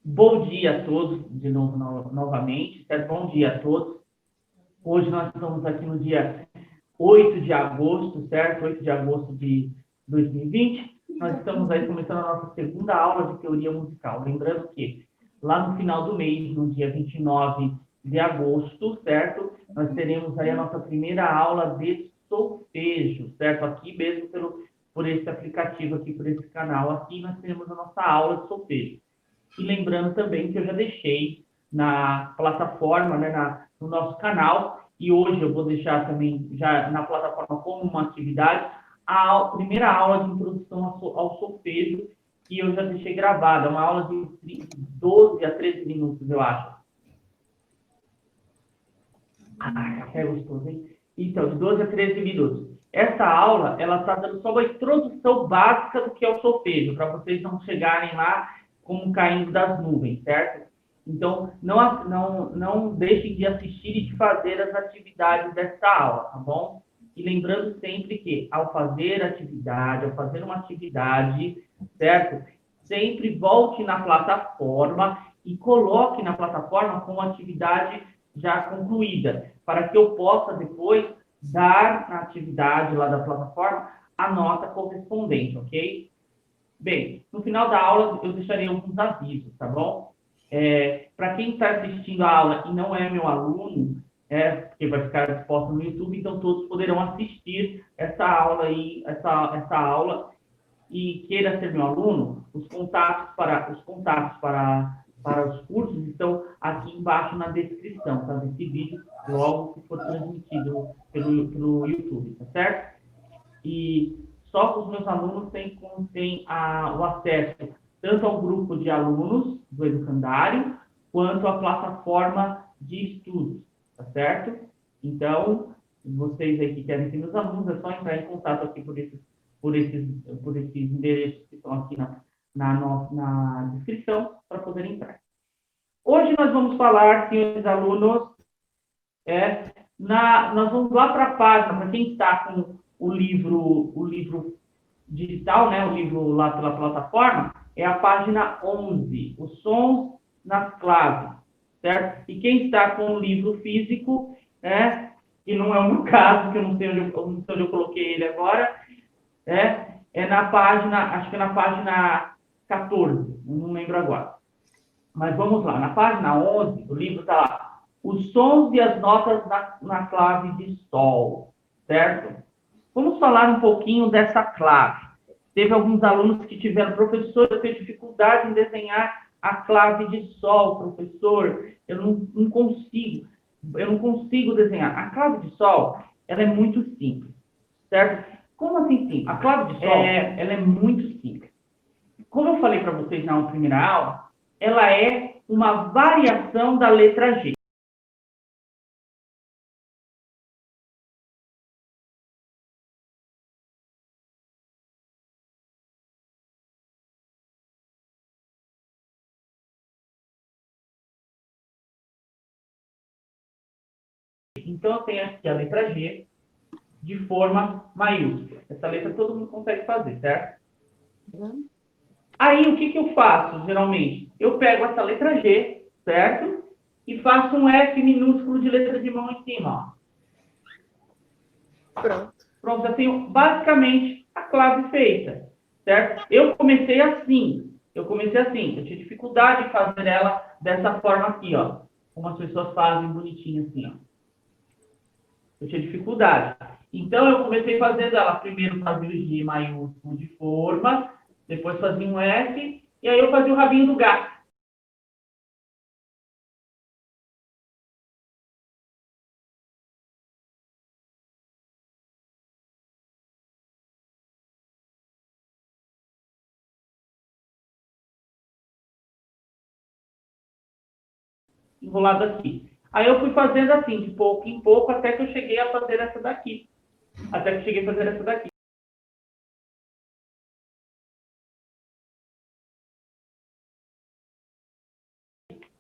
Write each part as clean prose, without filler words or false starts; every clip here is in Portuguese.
Bom dia a todos, de novo, novamente, certo? Bom dia a todos. Hoje nós estamos aqui no dia 8 de agosto, certo? 8 de agosto de 2020. Nós estamos aí começando a nossa segunda aula de teoria musical. Lembrando que lá no final do mês, no dia 29 de agosto, certo? Nós teremos aí a nossa primeira aula de solfejo, certo? Aqui mesmo por esse aplicativo aqui, por esse canal aqui, nós teremos a nossa aula de solfejo. E lembrando também que eu já deixei na plataforma, né, no nosso canal, e hoje eu vou deixar também já na plataforma como uma atividade, a primeira aula de introdução ao solfejo, que eu já deixei gravada, uma aula de 12 a 13 minutos, eu acho. Café gostoso, hein? Então, de 12 a 13 minutos. Essa aula, ela está dando só uma introdução básica do que é o solfejo, para vocês não chegarem lá como caindo das nuvens, certo? Então, não deixem de assistir e de fazer as atividades dessa aula, tá bom? E lembrando sempre que, ao fazer uma atividade, certo? Sempre volte na plataforma e coloque na plataforma como atividade já concluída, para que eu possa depois dar na atividade lá da plataforma a nota correspondente, ok? Bem, no final da aula eu deixarei alguns avisos, tá bom? Para quem está assistindo a aula e não é meu aluno, porque vai ficar exposto no YouTube, então todos poderão assistir essa aula aí, essa aula, e queira ser meu aluno, os contatos para os cursos estão aqui embaixo na descrição, tá? Desse vídeo, logo que for transmitido pelo YouTube, tá certo? E só que os meus alunos têm o acesso tanto ao grupo de alunos do educandário, quanto à plataforma de estudos, tá certo? Então, vocês aí que querem ser meus alunos, é só entrar em contato aqui por esses endereços que estão aqui na descrição para poder entrar. Hoje nós vamos falar, senhores alunos, nós vamos lá para a página, para quem está com o livro digital, né, o livro lá pela plataforma, é a página 11, os sons nas claves, certo? E quem está com o livro físico, que não é o meu caso, que eu não sei onde eu coloquei ele agora, é na página, acho que é na página 14, não lembro agora. Mas vamos lá, na página 11 do livro está lá, os sons e as notas na clave de sol, certo? Vamos falar um pouquinho dessa clave. Teve alguns alunos que tiveram, professor, eu tenho dificuldade em desenhar a clave de sol, professor, eu não consigo desenhar. A clave de sol, ela é muito simples, certo? Como assim simples? A clave de sol, ela é muito simples. Como eu falei para vocês na primeira aula, ela é uma variação da letra G. Então, eu tenho aqui a letra G de forma maiúscula. Essa letra todo mundo consegue fazer, certo? Aí, o que eu faço, geralmente? Eu pego essa letra G, certo? E faço um F minúsculo de letra de mão em cima, ó. Pronto, já tenho basicamente a clave feita, certo? Eu comecei assim. Eu tinha dificuldade de fazer ela dessa forma aqui, ó. Como as pessoas fazem bonitinho assim, ó. Eu tinha dificuldade. Então, eu comecei fazendo ela. Primeiro fazia o G maiúsculo de forma, depois fazia um F, e aí eu fazia o rabinho do gato. Enrolado aqui. Aí eu fui fazendo assim, de pouco em pouco, até que eu cheguei a fazer essa daqui.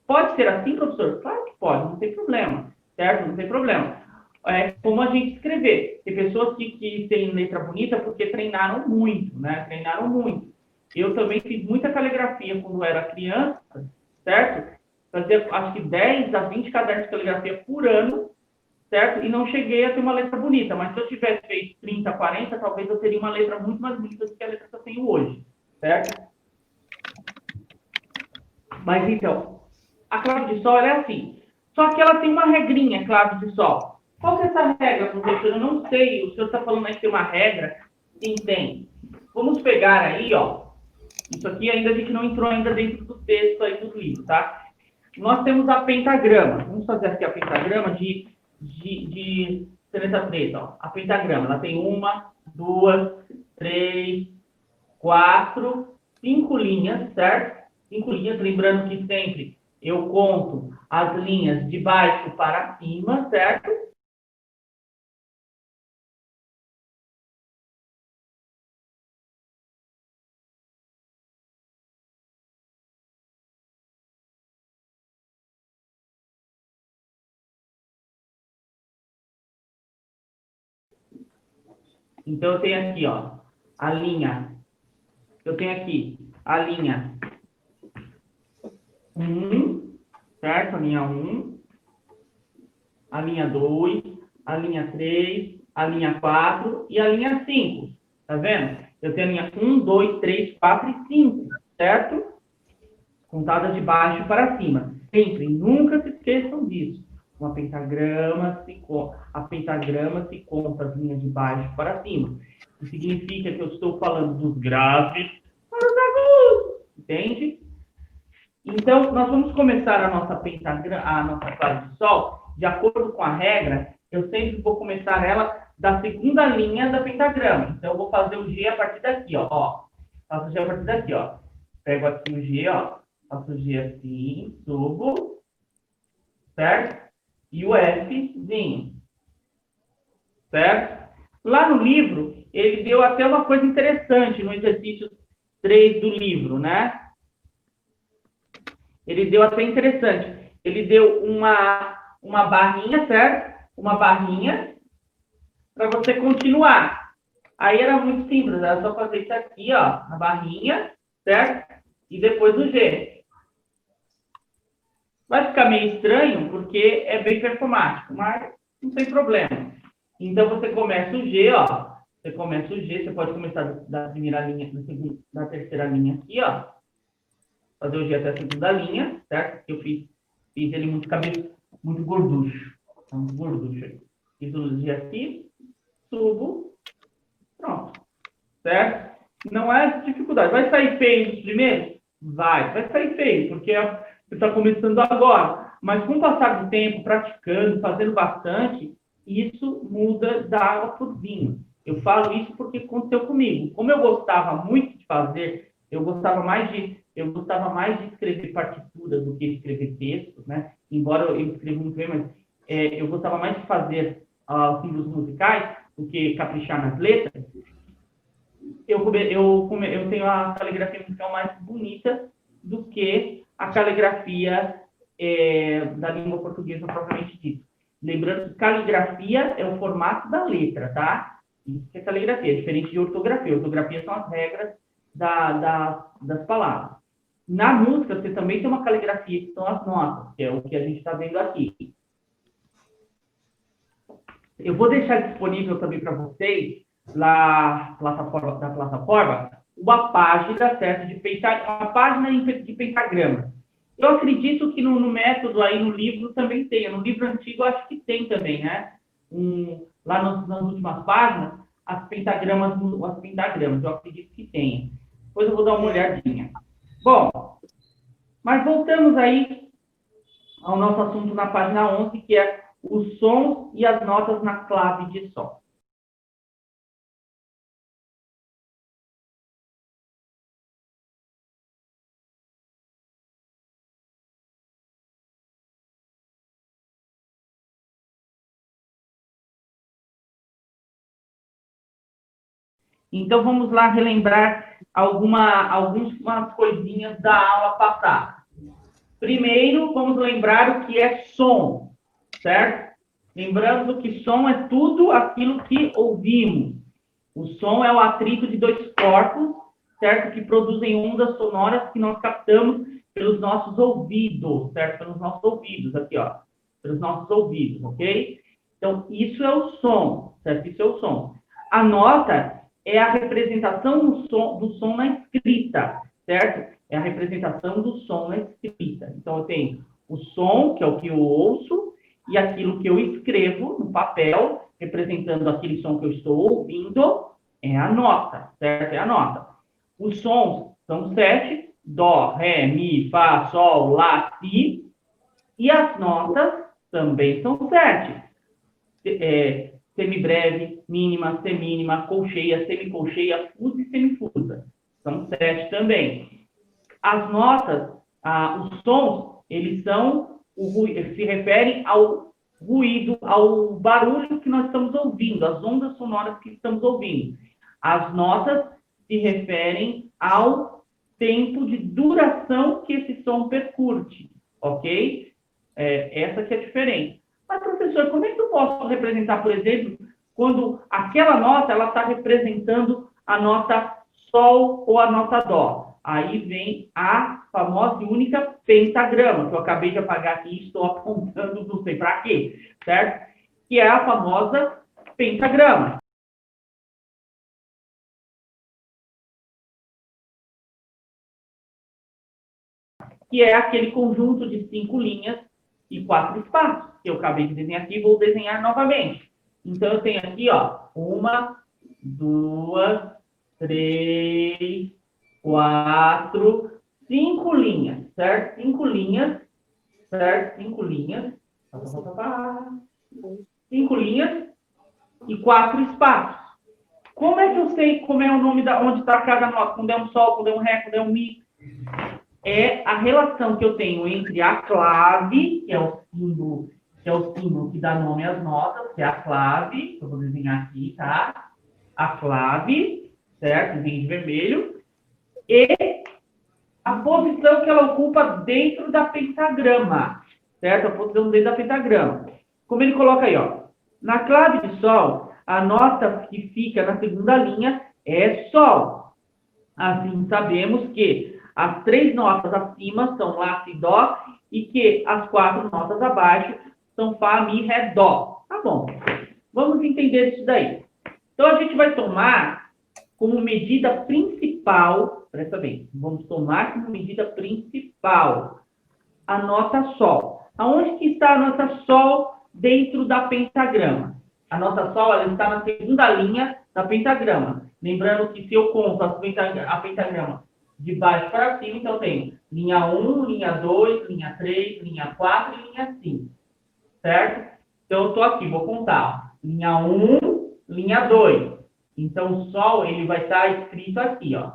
Pode ser assim, professor? Claro que pode, não tem problema, certo? Não tem problema. É como a gente escrever. Tem pessoas que têm letra bonita porque treinaram muito, né? Treinaram muito. Eu também fiz muita caligrafia quando era criança, certo? Fazia, acho que 10 a 20 cadernos de caligrafia por ano, certo? E não cheguei a ter uma letra bonita, mas se eu tivesse feito 30, 40, talvez eu teria uma letra muito mais bonita do que a letra que eu tenho hoje, certo? Mas então, a clave de sol é assim. Só que ela tem uma regrinha, clave de sol. Qual que é essa regra, professor? Eu não sei. O senhor está falando aí que tem uma regra? Sim, tem. Vamos pegar aí, ó. Isso aqui ainda a gente não entrou ainda dentro do texto aí do livro, tá? Nós temos a pentagrama. Vamos fazer aqui a pentagrama de caneta preta, ó. A pentagrama, ela tem 1, 2, 3, 4, 5 linhas, certo? 5 linhas, lembrando que sempre eu conto as linhas de baixo para cima, certo? Então, eu tenho aqui, ó, a linha. Eu tenho aqui a linha 1, certo? A linha 1, a linha 2, a linha 3, a linha 4 e a linha 5. Tá vendo? Eu tenho a linha 1, 2, 3, 4 e 5, certo? Contadas de baixo para cima. Sempre, nunca se esqueçam disso. A pentagrama se conta as linhas de baixo para cima. Isso significa que eu estou falando dos graves para os agudos. Entende? Então, nós vamos começar a nossa clave de sol, de acordo com a regra, eu sempre vou começar ela da segunda linha da pentagrama. Então, eu vou fazer o G a partir daqui, ó. Faço o G a partir daqui, ó. Pego aqui o G, ó. Faço o G assim, subo, certo? E o Fzinho, certo? Lá no livro, ele deu até uma coisa interessante no exercício 3 do livro, né? Ele deu até interessante. Ele deu uma barrinha, certo? Uma barrinha para você continuar. Aí era muito simples, era só fazer isso aqui, ó, na barrinha, certo? E depois o G. Vai ficar meio estranho, porque é bem performático, mas não tem problema. Então, você começa o G, ó. Você começa o G, você pode começar da primeira linha, da terceira linha aqui, ó. Fazer o G até a segunda linha, certo? Eu fiz ele muito gorducho. Muito gorducho aí. Fiz o G aqui, subo, pronto. Certo? Não é dificuldade. Vai sair feio nos primeiros? Vai sair feio, porque você está começando agora. Mas com o passar do tempo, praticando, fazendo bastante, isso muda da água para o vinho. Eu falo isso porque aconteceu comigo. Como eu gostava muito de fazer, eu gostava mais de escrever partituras do que escrever textos, né? Embora eu escreva muito bem, mas eu gostava mais de fazer os símbolos musicais do que caprichar nas letras. Eu tenho a caligrafia musical mais bonita do que a caligrafia da língua portuguesa propriamente dita. Lembrando que caligrafia é o formato da letra, tá? Isso que é caligrafia, é diferente de ortografia. Ortografia são as regras das palavras. Na música, você também tem uma caligrafia, que são as notas, que é o que a gente está vendo aqui. Eu vou deixar disponível também para vocês, lá na plataforma, uma página, certo, uma página de pentagrama. Eu acredito que no método aí, no livro, também tenha. No livro antigo, eu acho que tem também, né? Lá nas últimas páginas, as pentagramas, eu acredito que tenha. Depois eu vou dar uma olhadinha. Bom, mas voltamos aí ao nosso assunto na página 11, que é os sons e as notas na clave de sol. Então, vamos lá relembrar algumas coisinhas da aula passada. Primeiro, vamos lembrar o que é som, certo? Lembrando que som é tudo aquilo que ouvimos. O som é o atrito de dois corpos, certo? Que produzem ondas sonoras que nós captamos pelos nossos ouvidos, certo? Pelos nossos ouvidos, aqui, ó. Pelos nossos ouvidos, ok? Então, isso é o som, certo? Isso é o som. A nota é a representação do som na escrita, certo? É a representação do som na escrita. Então, eu tenho o som, que é o que eu ouço, e aquilo que eu escrevo no papel, representando aquele som que eu estou ouvindo, é a nota, certo? É a nota. Os sons são 7, dó, ré, mi, fá, sol, lá, si, e as notas também são 7. Semibreve, mínima, semínima, colcheia, semicolcheia, fusa e semifusa. São 7 também. As notas, os sons, eles se referem ao ruído, ao barulho que nós estamos ouvindo, as ondas sonoras que estamos ouvindo. As notas se referem ao tempo de duração que esse som percute, ok? Essa que é a diferença. Mas, professor, como é que eu posso representar, por exemplo, quando aquela nota ela está representando a nota Sol ou a nota Dó? Aí vem a famosa e única pentagrama, que eu acabei de apagar aqui e estou apontando, não sei para quê, certo? Que é a famosa pentagrama. Que é aquele conjunto de 5 linhas e 4 espaços, que eu acabei de desenhar aqui e vou desenhar novamente. Então, eu tenho aqui, ó, 1, 2, 3, 4, 5 linhas, certo? 5 linhas, certo? 5 linhas. 5 linhas e 4 espaços. Como é que eu sei como é o nome onde está cada nota? Quando é um sol, quando é um ré, quando é um mi? É a relação que eu tenho entre a clave, que é o símbolo que dá nome às notas, que é a clave, que eu vou desenhar aqui, tá? A clave, certo? Desenho de vermelho. E a posição que ela ocupa dentro da pentagrama, certo? A posição dentro da pentagrama. Como ele coloca aí, ó. Na clave de sol, a nota que fica na segunda linha é sol. Assim, sabemos que as 3 notas acima são lá, si, dó, e que as 4 notas abaixo são fá, mi, ré, dó. Tá bom. Vamos entender isso daí. Então, a gente vai tomar como medida principal, presta bem, vamos tomar como medida principal a nota sol. Aonde que está a nota sol dentro da pentagrama? A nota sol, ela está na segunda linha da pentagrama. Lembrando que se eu conto a pentagrama de baixo para cima, então eu tenho linha 1, linha 2, linha 3, linha 4 e linha 5. Certo? Então eu estou aqui, vou contar. Ó. Linha 1, linha 2. Então o sol ele vai estar escrito aqui, ó.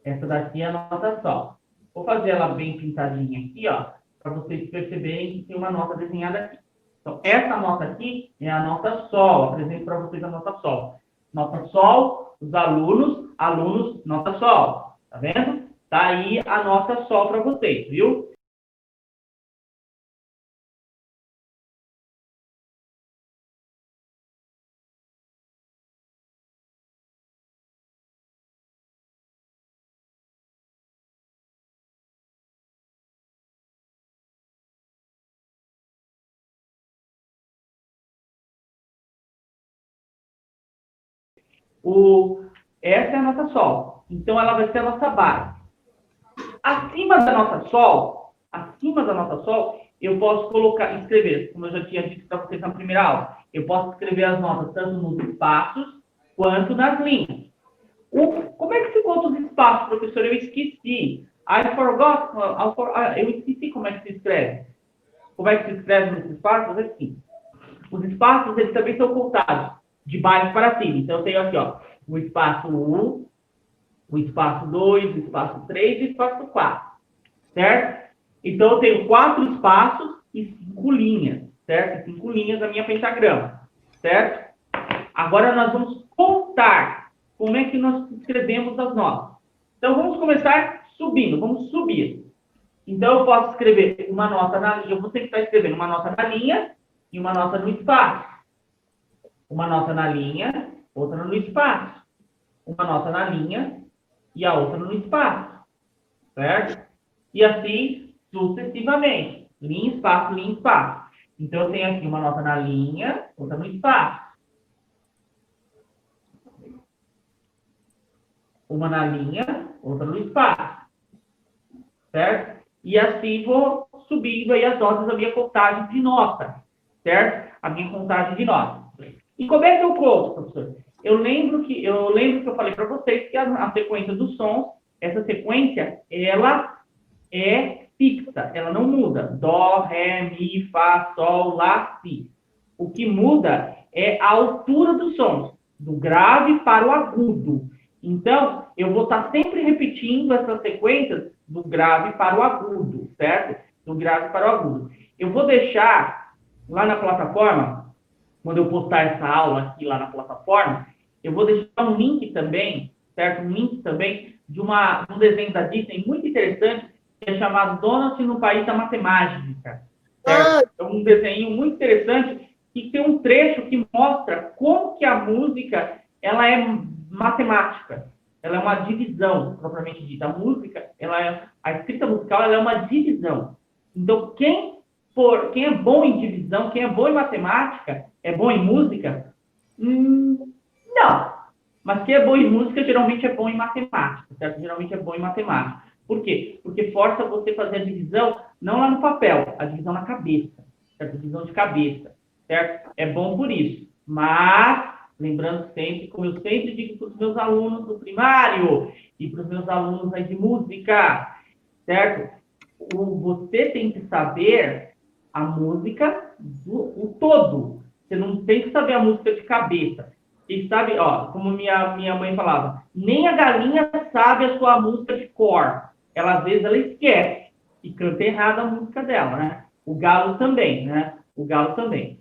Essa daqui é a nota sol. Vou fazer ela bem pintadinha aqui, ó, para vocês perceberem que tem uma nota desenhada aqui. Então, essa nota aqui é a nota sol. Apresento para vocês a nota sol. Nota sol, os alunos, nota sol. Tá vendo? Tá aí a nota sol para vocês, viu? Essa é a nota sol. Então, ela vai ser a nossa base. Acima da nota sol, eu posso escrever, como eu já tinha dito para vocês na primeira aula, eu posso escrever as notas tanto nos espaços quanto nas linhas. Como é que se conta os espaços, professor? Eu esqueci. Eu esqueci como é que se escreve. Como é que se escreve nos espaços? Assim. Os espaços, eles também são contados de baixo para cima. Então, eu tenho aqui, ó, o espaço 1, o espaço 2, o espaço 3 e o espaço 4, certo? Então, eu tenho 4 espaços e 5 linhas, certo? 5 linhas da minha pentagrama, certo? Agora, nós vamos contar como é que nós escrevemos as notas. Então, vamos começar subindo, vamos subir. Então, eu posso escrever uma nota na linha, eu vou ter que estar escrevendo uma nota na linha e uma nota no espaço. Uma nota na linha, outra no espaço. Uma nota na linha e a outra no espaço. Certo? E assim sucessivamente. Linha, espaço, linha, espaço. Então, eu tenho aqui uma nota na linha, outra no espaço. Uma na linha, outra no espaço. Certo? E assim vou subindo aí as notas da minha contagem de nota. Certo? A minha contagem de nota. E como é que eu conto, professor? Eu lembro que eu falei para vocês que a sequência dos sons, essa sequência, ela é fixa, ela não muda. Dó, ré, mi, fá, sol, lá, si. O que muda é a altura dos sons, do grave para o agudo. Então, eu vou estar sempre repetindo essas sequências do grave para o agudo, certo? Do grave para o agudo. Eu vou deixar lá na plataforma, quando eu postar essa aula aqui lá na plataforma, eu vou deixar um link também, certo? Um link também de um desenho da Disney muito interessante, que é chamado Donald no País da Matemática. Certo? É um desenho muito interessante que tem um trecho que mostra como que a música ela é matemática. Ela é uma divisão, propriamente dita. A música, a escrita musical, ela é uma divisão. Então, quem é bom em divisão, quem é bom em matemática, é bom em música? Não. Mas quem é bom em música, geralmente é bom em matemática, certo? Geralmente é bom em matemática. Por quê? Porque força você a fazer a divisão, não lá no papel, a divisão na cabeça, certo? A divisão de cabeça, certo? É bom por isso. Mas, lembrando sempre, como eu sempre digo para os meus alunos do primário e para os meus alunos aí de música, certo? Você tem que saber a música o todo. Você não tem que saber a música de cabeça. E sabe, ó, como minha mãe falava, nem a galinha sabe a sua música de cor. Às vezes, ela esquece e canta errado a música dela, né? O galo também, né? O galo também.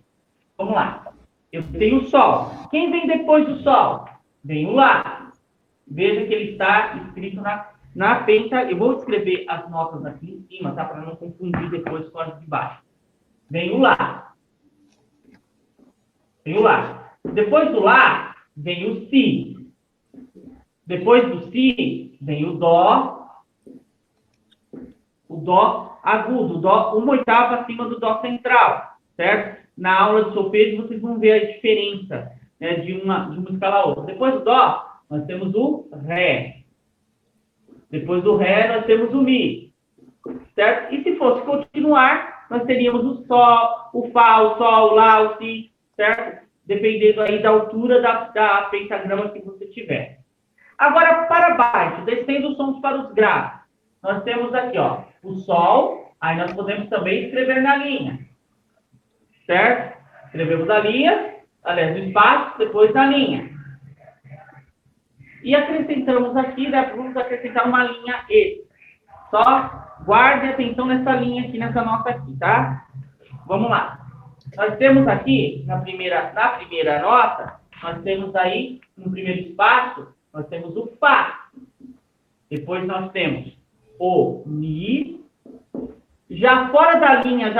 Vamos lá. Eu tenho o sol. Quem vem depois do sol? Vem o lá. Veja que ele está escrito na penta. Eu vou escrever as notas aqui em cima, tá? Para não confundir depois com as de baixo. Vem o lá. Vem o lá. Depois do lá, vem o si. Depois do si, vem o dó. O dó agudo, o dó uma oitava acima do dó central, certo? Na aula de solfejo, vocês vão ver a diferença, né, de uma escala a outra. Depois do dó, nós temos o ré. Depois do ré, nós temos o mi, certo? E se fosse continuar, nós teríamos o sol, o fá, o sol, o lá, o si, certo? Dependendo aí da altura da pentagrama que você tiver. Agora, para baixo, descendo os sons para os graves. Nós temos aqui, ó, o sol, aí nós podemos também escrever na linha, certo? Escrevemos a linha, aliás, no espaço, depois na linha. E acrescentamos aqui, né, vamos acrescentar uma linha E. Só guarde atenção nessa linha aqui, nessa nota aqui, tá? Vamos lá. Nós temos aqui, na primeira nota, nós temos aí, no primeiro espaço, nós temos o Fá. Depois nós temos o Mi. Já fora da linha,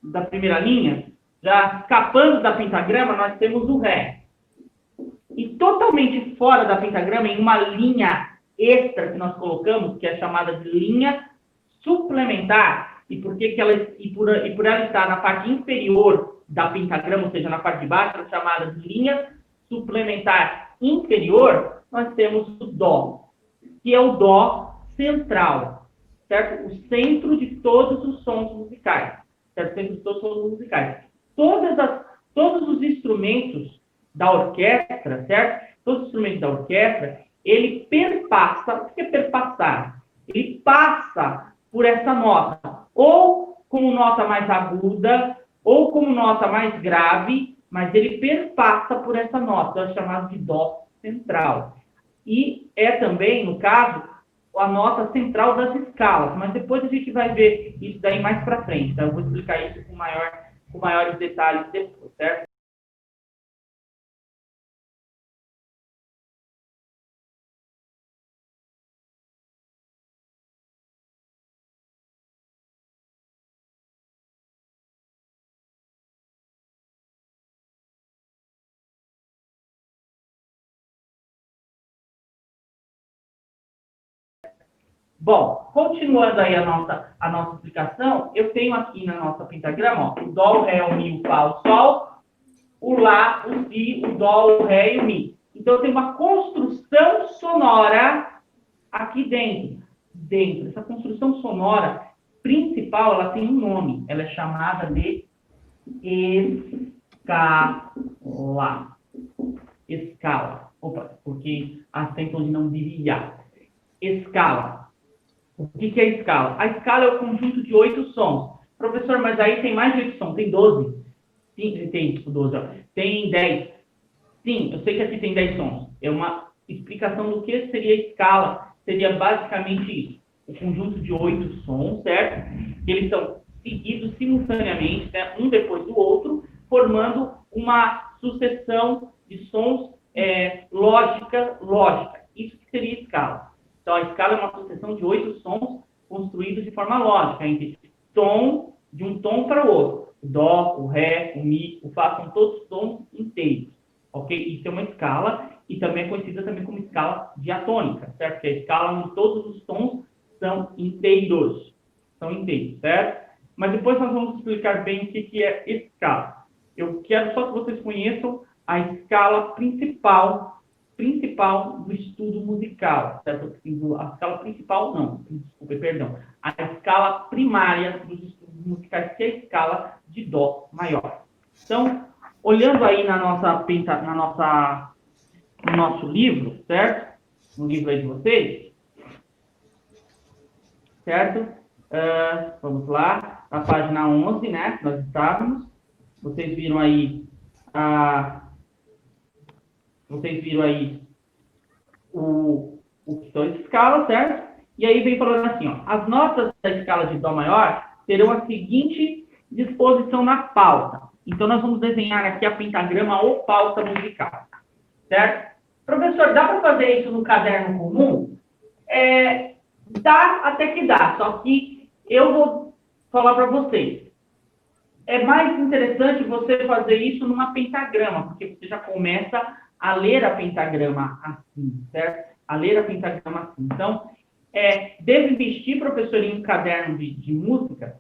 da primeira linha, já escapando da pentagrama, nós temos o Ré. E totalmente fora da pentagrama, em uma linha extra que nós colocamos, que é chamada de linha suplementar, e por ela estar na parte inferior da pentagrama, ou seja, na parte de baixo, ela é chamada de linha suplementar inferior, nós temos o Dó, que é o Dó central, certo? O centro de todos os sons musicais, certo? O centro de todos os sons musicais. Todos os instrumentos da orquestra, certo? Todos os instrumentos da orquestra, ele perpassa, o que é perpassar? Ele passa por essa nota, ou como nota mais aguda, ou como nota mais grave, mas ele perpassa por essa nota, é chamado de Dó central. E é também, no caso, a nota central das escalas, mas depois a gente vai ver isso daí mais para frente, tá? Eu vou explicar isso com maiores detalhes depois, certo? Bom, continuando aí a nossa explicação, eu tenho aqui na nossa pentagrama, ó, o Dó, o Ré, o Mi, o Fá, o Sol, o Lá, o Si, o Dó, o Ré e o Mi. Então, eu tenho uma construção sonora aqui dentro. Essa construção sonora principal, ela tem um nome. Ela é chamada de escala. Escala. Opa, porque acento onde não deveria. Escala. O que é escala? A escala é o conjunto de 8 sons. Professor, mas aí tem mais de 8 sons, tem 12. Sim, tem 12, ó. Tem 10. Sim, eu sei que aqui tem 10 sons. É uma explicação do que seria escala. Seria basicamente isso. O conjunto de 8 sons, certo? Eles são seguidos simultaneamente, né, um depois do outro, formando uma sucessão de sons lógica. Isso que seria escala. Então, a escala é uma sucessão de 8 sons construídos de forma lógica, entre tom, de um tom para o outro. O Dó, o Ré, o Mi, o Fá, são todos tons inteiros. Ok? Isso é uma escala e também é conhecida também como escala diatônica, certo? Que é a escala onde todos os tons são inteiros. São inteiros, certo? Mas depois nós vamos explicar bem o que é escala. Eu quero só que vocês conheçam a escala principal do estudo musical, certo? A escala principal, não, desculpe, perdão. A escala primária dos estudos musicais, que é a escala de Dó maior. Então, olhando aí no nosso livro, certo? No livro aí de vocês, certo? Vamos lá, na página 11, né? Nós estávamos. Vocês viram aí o que são as escalas, certo? E aí vem falando assim, ó, as notas da escala de Dó maior terão a seguinte disposição na pauta. Então, nós vamos desenhar aqui a pentagrama ou pauta musical, certo? Professor, dá para fazer isso no caderno comum? Dá até que dá, só que eu vou falar para vocês. É mais interessante você fazer isso numa pentagrama, porque você já começa a ler a pentagrama assim, certo? A ler a pentagrama assim. Então, deve investir, professor, em um caderno de música?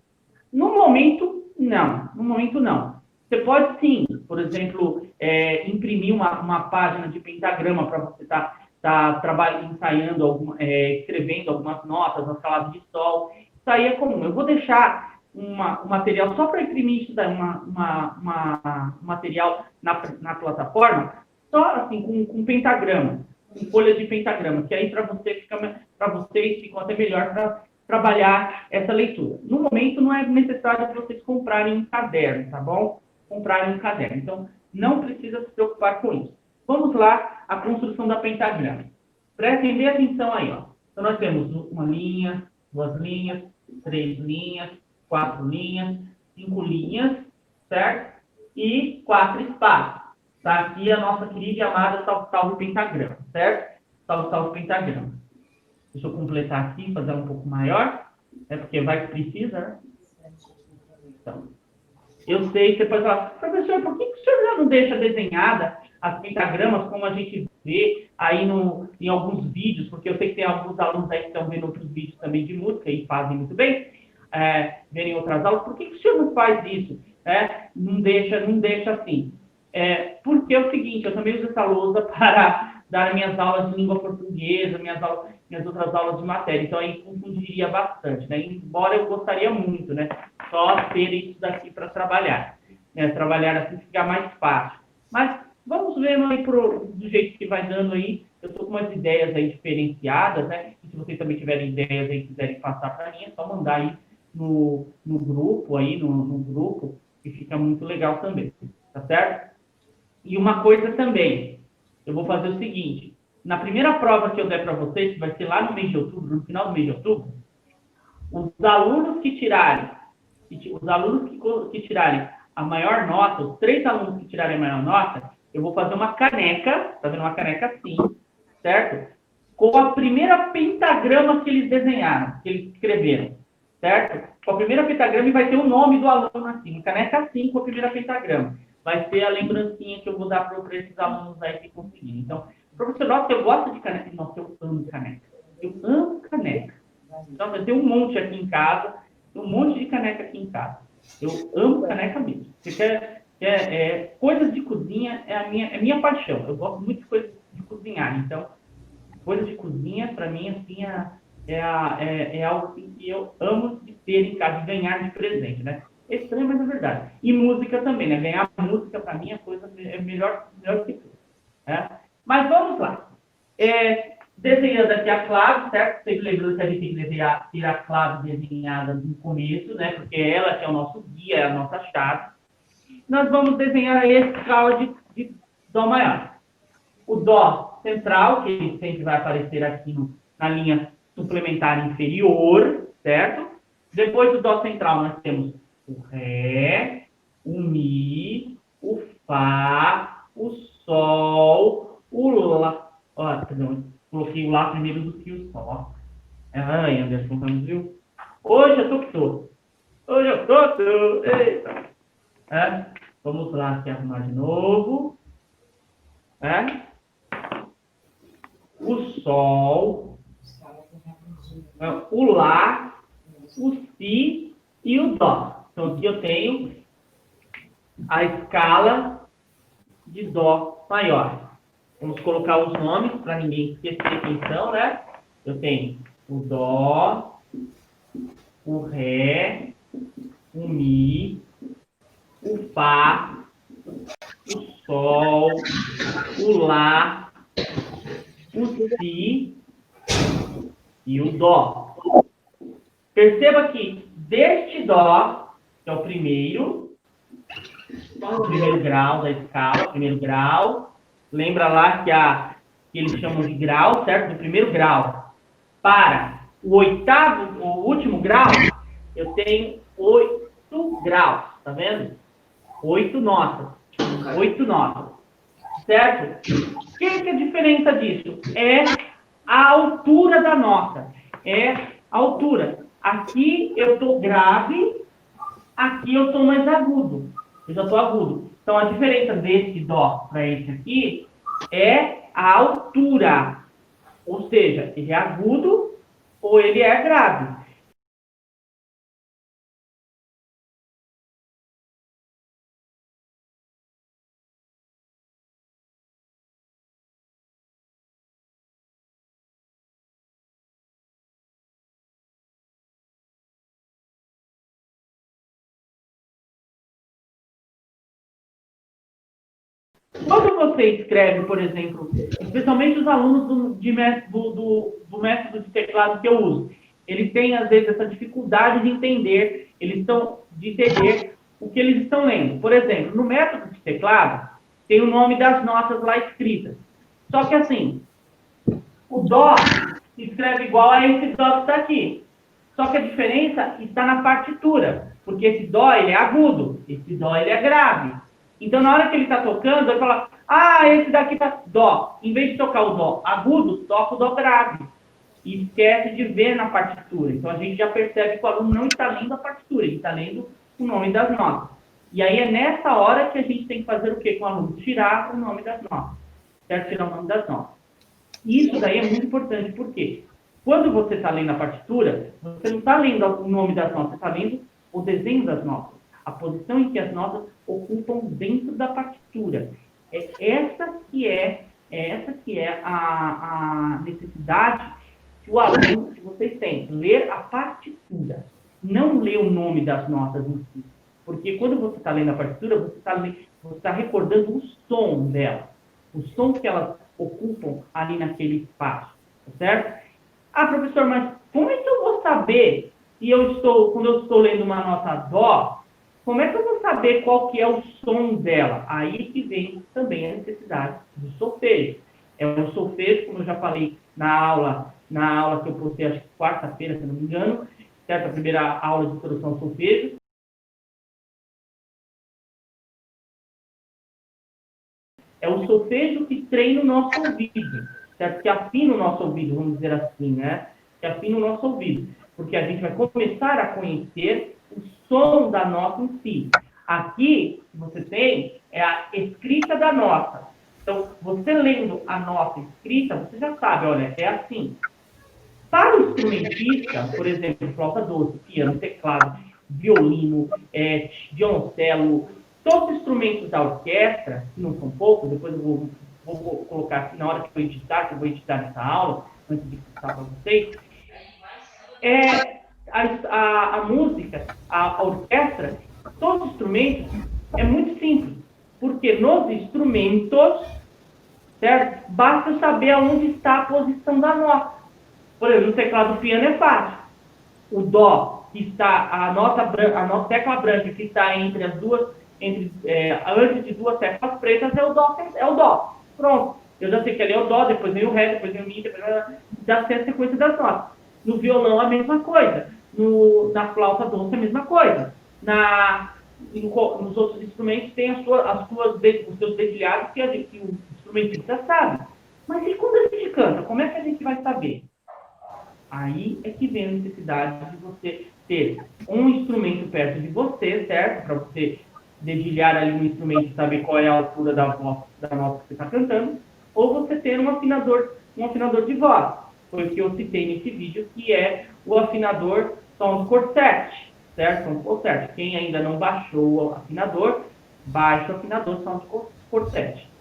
No momento, não. No momento, não. Você pode, sim, por exemplo, imprimir uma página de pentagrama para você estar trabalhando, ensaiando, escrevendo algumas notas, as escaladas de sol. Isso aí é comum. Eu vou deixar um material só para imprimir isso daí, um material na plataforma, só assim, com pentagrama, com folhas de pentagrama, que aí para vocês ficam até melhor para trabalhar essa leitura. No momento, não é necessário que vocês comprarem um caderno, tá bom? Comprarem um caderno. Então, não precisa se preocupar com isso. Vamos lá, a construção da pentagrama. Prestem bem atenção aí, ó. Então, nós temos uma linha, 2 linhas, 3 linhas, 4 linhas, 5 linhas, certo? E 4 espaços. Tá aqui a nossa querida e amada salve pentagrama, certo? Salve pentagrama. Deixa eu completar aqui, fazer ela um pouco maior, porque vai que precisa, né? Então, eu sei que você pode falar, professor, por que o senhor já não deixa desenhada as pentagramas como a gente vê aí em alguns vídeos? Porque eu sei que tem alguns alunos aí que estão vendo outros vídeos também de música e fazem muito bem, verem outras aulas. Por que o senhor não faz isso? Não deixa assim. Porque é o seguinte, eu também uso essa lousa para dar minhas aulas de língua portuguesa, minhas outras aulas de matéria. Então, aí confundiria bastante, né? Embora eu gostaria muito, né? Só ter isso daqui para trabalhar. Trabalhar assim fica mais fácil. Mas vamos vendo aí do jeito que vai dando aí. Eu estou com umas ideias aí diferenciadas, né? E se vocês também tiverem ideias aí e quiserem passar para mim, é só mandar aí no grupo, no grupo, que fica muito legal também. Tá certo? E uma coisa também, eu vou fazer o seguinte, na primeira prova que eu der para vocês, que vai ser lá no mês de outubro, no final do mês de outubro, os alunos que tirarem a maior nota, os 3 alunos que tirarem a maior nota, eu vou fazer uma caneca, tá vendo? Uma caneca assim, certo? Com a primeira pentagrama que eles desenharam, que eles escreveram, certo? Com a primeira pentagrama e vai ter o nome do aluno assim, uma caneca assim com a primeira pentagrama. Vai ser a lembrancinha que eu vou dar para esses alunos aí que conseguirem. Então, professor, nossa, eu gosto de caneca. Nossa, eu amo caneca. Eu amo caneca. Então, eu tenho um monte aqui em casa, um monte de caneca aqui em casa. Eu amo caneca mesmo. Você quer coisas de cozinha é minha paixão. Eu gosto muito de coisas de cozinhar. Então, coisas de cozinha, para mim, assim, é algo assim, que eu amo de ter em casa, de ganhar de presente, né? É estranho, mas é verdade. E música também, né? Ganhar música, para mim, é melhor que tudo. Né? Mas vamos lá. Desenhando aqui a clave, certo? Sempre lembrando que a gente tem que ter a clave desenhada no começo, né? Porque ela que é o nosso guia, é a nossa chave. Nós vamos desenhar a escala de Dó maior. O Dó central, que sempre vai aparecer aqui na linha suplementar inferior, certo? Depois do Dó central, nós temos o Ré, o Mi, o Fá, o Sol, o Lá. Ó, perdão, coloquei o Lá primeiro do que o Sol. Ai, Anderson, vamos viu? Hoje eu tô que tô. Hoje eu tô. Eita. Vamos lá aqui arrumar de novo. O Sol, o Lá, o Si e o Dó. Então aqui eu tenho a escala de Dó maior. Vamos colocar os nomes para ninguém esquecer quem são, né? Eu tenho o Dó, o Ré, o Mi, o Fá, o Sol, o Lá, o Si e o Dó. Perceba que deste Dó, que é o primeiro grau da escala, primeiro grau, lembra lá que eles chamam de grau, certo? Do primeiro grau para o oitavo, o último grau, eu tenho 8 graus, tá vendo? 8 notas. 8 notas. Certo? O que é a diferença disso? É a altura da nota. É a altura. Aqui eu estou grave, aqui eu estou mais agudo. Eu já estou agudo. Então, a diferença desse Dó para esse aqui é a altura. Ou seja, ele é agudo ou ele é grave. Quando você escreve, por exemplo, especialmente os alunos do método de teclado que eu uso, eles têm, às vezes, essa dificuldade de entender o que eles estão lendo. Por exemplo, no método de teclado, tem o nome das notas lá escritas. Só que, assim, o Dó se escreve igual a esse Dó que está aqui. Só que a diferença está na partitura, porque esse Dó ele é agudo, esse Dó ele é grave. Então, na hora que ele está tocando, ele fala, esse daqui está Dó. Em vez de tocar o Dó agudo, toca o Dó grave. E esquece de ver na partitura. Então, a gente já percebe que o aluno não está lendo a partitura, ele está lendo o nome das notas. E aí, é nessa hora que a gente tem que fazer o quê com o aluno? Tirar o nome das notas. Certo? Tirar o nome das notas. E isso daí é muito importante, por quê? Quando você está lendo a partitura, você não está lendo o nome das notas, você está lendo o desenho das notas, a posição em que as notas ocupam dentro da partitura. É essa que é a necessidade que o aluno, que vocês têm, ler a partitura, não ler o nome das notas em si. Porque quando você está lendo a partitura, você está recordando o som dela, o som que elas ocupam ali naquele espaço, certo? Professor, mas como é que eu vou saber quando eu estou lendo uma nota Dó, como é que eu vou saber qual que é o som dela? Aí que vem também a necessidade do solfejo. É o solfejo, como eu já falei na aula que eu postei, acho que quarta-feira, se não me engano, certo? A primeira aula de introdução ao solfejo. É o solfejo que treina o nosso ouvido, certo? Que afina o nosso ouvido, vamos dizer assim, né? Que afina o nosso ouvido. Porque a gente vai começar a conhecer o som da nota em si. Aqui, você tem a escrita da nota. Então, você lendo a nota escrita, você já sabe, olha, é assim. Para o instrumentista, por exemplo, flauta doce, piano, teclado, violino, violoncelo, todos os instrumentos da orquestra, que não são poucos, depois eu vou colocar aqui na hora que eu vou editar essa aula, antes de passar para vocês, a música, a orquestra, todos os instrumentos, é muito simples, porque nos instrumentos, certo? Basta saber aonde está a posição da nota. Por exemplo, no teclado do piano é fácil. O dó, que está, a tecla branca que está entre as duas, antes de duas teclas pretas, é o dó. Pronto. Eu já sei que ali é o dó, depois vem o ré, depois vem o mi, já sei a sequência das notas. No violão, a mesma coisa. Na flauta doce, a mesma coisa. Nos outros instrumentos, tem os seus dedilhados que o instrumentista sabe. Mas e quando a gente canta, como é que a gente vai saber? Aí é que vem a necessidade de você ter um instrumento perto de você, certo? Para você dedilhar ali no instrumento e saber qual é a altura da nota que você está cantando. Ou você ter um afinador de voz. Foi o que eu citei nesse vídeo, que é o afinador Sound Core 7, certo? Sound Core 7. Quem ainda não baixou o afinador, baixe o afinador Sound Core 7.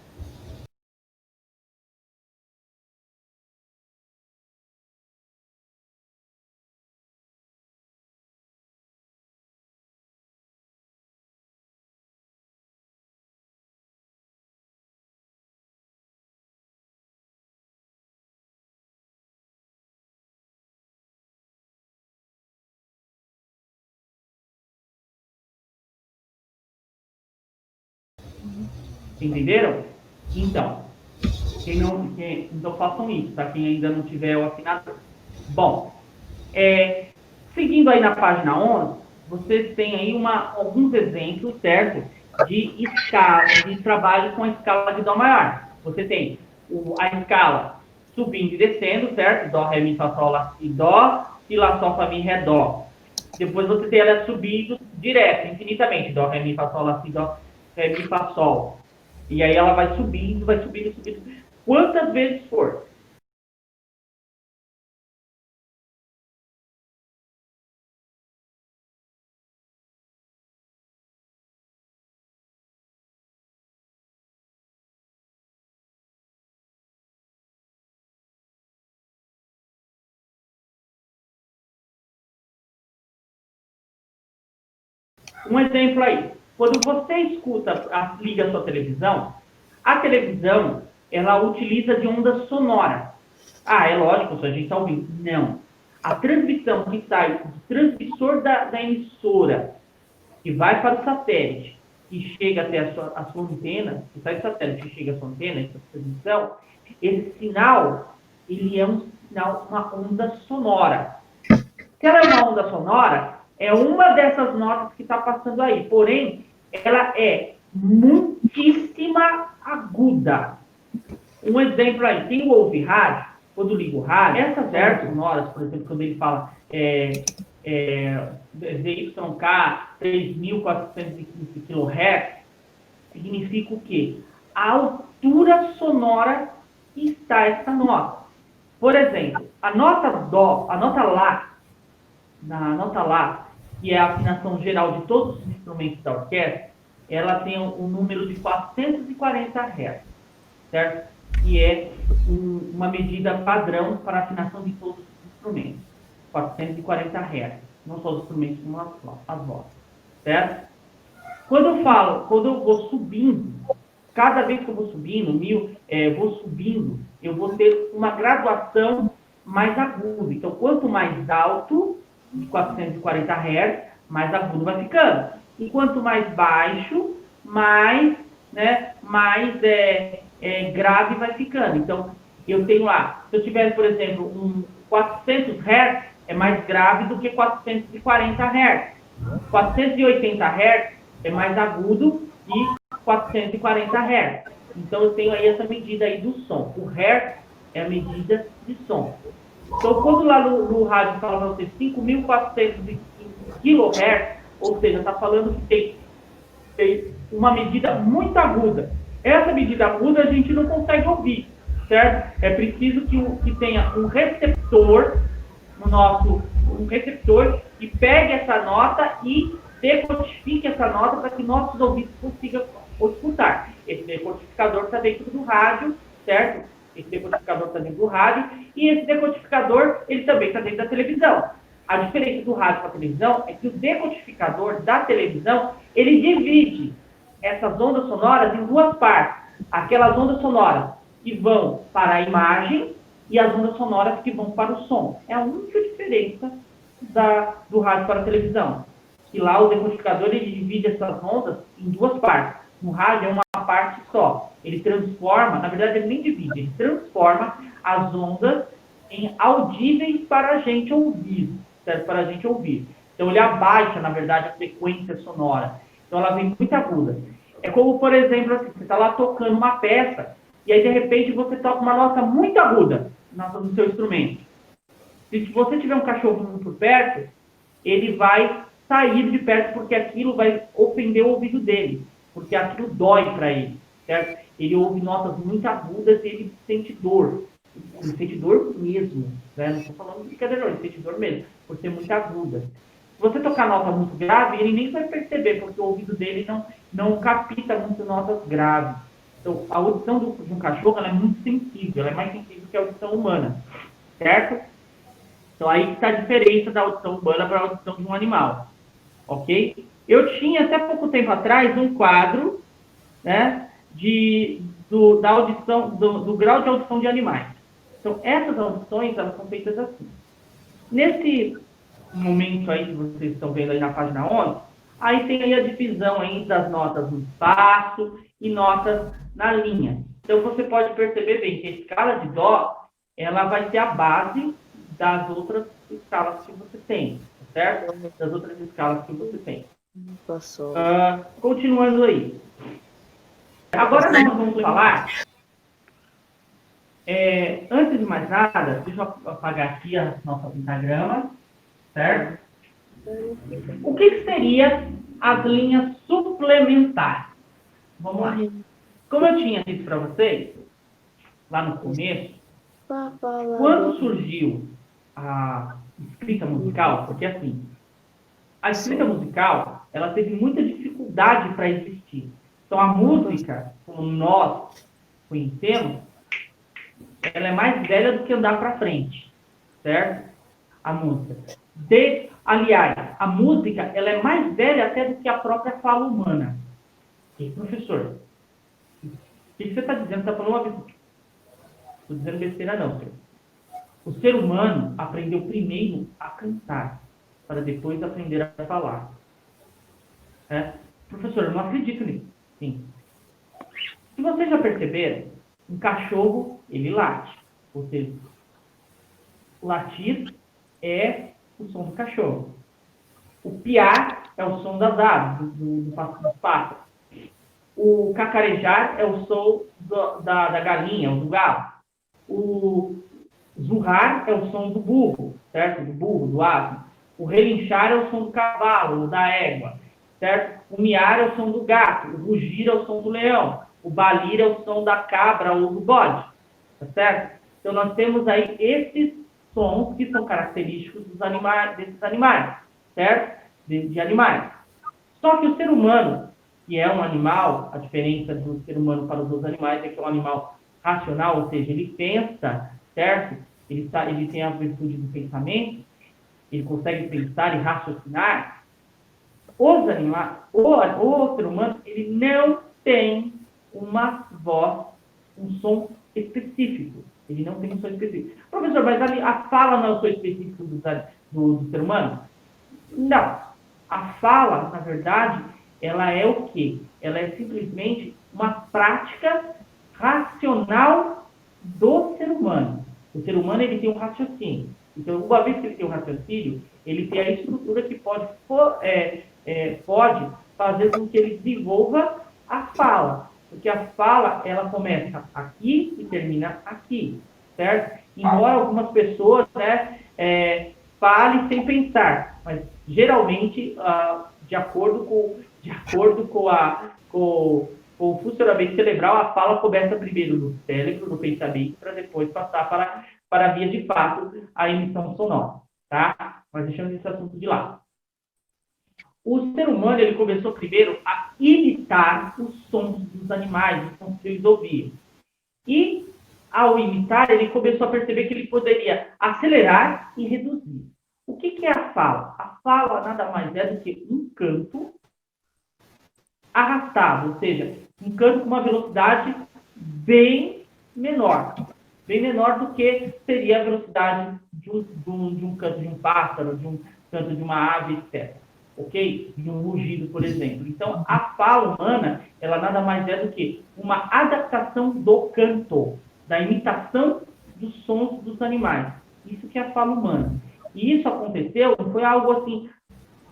Entenderam? Então, então façam isso, tá? Quem ainda não tiver o afinador. Bom, seguindo aí na página 11, vocês têm aí alguns exemplos, certo? De escala, de trabalho com a escala de Dó maior. Você tem a escala subindo e descendo, certo? Dó, Ré, Mi, Fá, Sol, Lá, Si, Dó, Si, Lá, Sol, Fá, Mi, Ré, Dó. Depois você tem ela subindo direto, infinitamente. Dó, Ré, Mi, Fá, Sol, Lá, Si, Dó, Ré, Mi, Fá, Sol. E aí ela vai subindo, quantas vezes for. Um exemplo aí. Quando você liga a sua televisão, a televisão, ela utiliza de onda sonora. Ah, é lógico, se a gente está ouvindo. Não. A transmissão que sai do transmissor da emissora, que vai para o satélite, que chega até a sua antena, que sai do satélite e chega à sua antena, essa transmissão, esse sinal, ele é um sinal, uma onda sonora. Se ela é uma onda sonora, é uma dessas notas que está passando aí. Porém, ela é muitíssima aguda. Um exemplo aí, quem ouve rádio, quando liga o rádio, essas sonoras, por exemplo, quando ele fala ZYK 3.415 kHz, significa o quê? A altura sonora que está essa nota. Por exemplo, a nota Dó, a nota Lá, que é a afinação geral de todos os instrumentos da orquestra, ela tem um número de 440 Hz, certo? Que é uma medida padrão para a afinação de todos os instrumentos. 440 Hz, não só os instrumentos, como as vozes, certo? Quando eu vou subindo, cada vez que eu vou subindo, eu vou ter uma graduação mais aguda. Então, quanto mais alto, de 440 Hz, mais agudo vai ficando. E quanto mais baixo, mais grave vai ficando. Então, eu tenho lá, se eu tiver, por exemplo, 400 Hz, é mais grave do que 440 Hz. 480 Hz é mais agudo que 440 Hz. Então, eu tenho aí essa medida aí do som. O Hz é a medida de som. Então, quando lá no rádio fala para você 5.400 kHz, ou seja, está falando que tem uma medida muito aguda. Essa medida aguda a gente não consegue ouvir, certo? É preciso que tenha um receptor no nosso um receptor e pegue essa nota e decodifique essa nota para que nossos ouvidos consigam escutar. Esse decodificador está dentro do rádio, certo? Esse decodificador está dentro do rádio e esse decodificador ele também está dentro da televisão. A diferença do rádio para a televisão é que o decodificador da televisão ele divide essas ondas sonoras em duas partes. Aquelas ondas sonoras que vão para a imagem e as ondas sonoras que vão para o som. É a única diferença do rádio para a televisão. E lá o decodificador ele divide essas ondas em duas partes. No rádio é uma parte só. Ele transforma, na verdade ele nem divide, ele transforma as ondas em audíveis para a gente ouvir. Certo? Para a gente ouvir. Então ele abaixa, na verdade, a frequência sonora. Então ela vem muito aguda. É como, por exemplo, assim, você está lá tocando uma peça e aí de repente você toca uma nota muito aguda no seu instrumento. Se você tiver um cachorro muito por perto, ele vai sair de perto porque aquilo vai ofender o ouvido dele, porque aquilo dói para ele, certo? Ele ouve notas muito agudas e ele sente dor. Ele sente dor mesmo, né? Não estou falando de brincadeira, ele sente dor mesmo, por ser muito aguda. Se você tocar nota muito grave, ele nem vai perceber, porque o ouvido dele não capta muito notas graves. Então, a audição de um cachorro ela é muito sensível, ela é mais sensível que a audição humana, certo? Então, aí está a diferença da audição humana para a audição de um animal, ok? Eu tinha, até pouco tempo atrás, um quadro, né, da audição, do grau de audição de animais. Então, essas audições, elas são feitas assim. Nesse momento aí que vocês estão vendo aí na página 11, aí tem aí a divisão aí das notas no espaço e notas na linha. Então, você pode perceber bem que a escala de Dó, ela vai ser a base das outras escalas que você tem, certo? Das outras escalas que você tem. Continuando aí. Agora nós vamos falar, antes de mais nada, deixa eu apagar aqui a nossa pentagrama, certo? O que seria as linhas suplementares? Vamos lá. Como eu tinha dito para vocês, lá no começo, quando surgiu a escrita musical, porque assim, a escrita musical, ela teve muita dificuldade para existir. Então, a música, como nós conhecemos, ela é mais velha do que andar para frente, certo? A música. Aliás, a música, ela é mais velha até do que a própria fala humana. E, professor, o que você está dizendo? Você está falando uma vez? Estou dizendo besteira não, senhor. O ser humano aprendeu primeiro a cantar, para depois aprender a falar. Professor, eu não acredito nisso. Sim. Se vocês já perceberam, um cachorro, ele late. Ou seja, latir é o som do cachorro. O piar é o som das aves, dos pássaros. O cacarejar é o som da galinha, ou do galo. O zurrar é o som do burro, certo? Do burro, do asno. O relinchar é o som do cavalo, ou da égua, certo? O miar é o som do gato. O rugir é o som do leão. O balir é o som da cabra ou do bode, tá certo? Então, nós temos aí esses sons que são característicos desses animais, certo? De animais. Só que o ser humano, que é um animal, a diferença do ser humano para os outros animais é que é um animal racional, ou seja, ele pensa, certo? Ele tem a virtude do pensamento, ele consegue pensar e raciocinar. Os animais, o ser humano, ele não tem uma voz, um som específico. Ele não tem um som específico. Professor, mas a fala não é o som específico do ser humano? Não. A fala, na verdade, ela é o quê? Ela é simplesmente uma prática racional do ser humano. O ser humano, ele tem um raciocínio. Então, uma vez que ele tem um raciocínio, ele tem a estrutura que pode fazer com que ele desenvolva a fala. Porque a fala, ela começa aqui e termina aqui, certo? Embora algumas pessoas, falem sem pensar, mas geralmente, de acordo com o funcionamento cerebral, a fala começa primeiro no cérebro, no pensamento, para depois passar para a via de fato, a emissão sonora, tá? Mas deixando esse assunto de lado. O ser humano, ele começou primeiro a imitar os sons dos animais, os sons que eles ouviam. E, ao imitar, ele começou a perceber que ele poderia acelerar e reduzir. O que é a fala? A fala nada mais é do que um canto arrastado, ou seja, um canto com uma velocidade bem menor. Bem menor do que seria a velocidade de um canto de um pássaro, de um canto de uma ave, etc. Ok? De um rugido, por exemplo. Então, a fala humana, ela nada mais é do que uma adaptação do canto, da imitação dos sons dos animais. Isso que é a fala humana. E isso aconteceu, não foi algo assim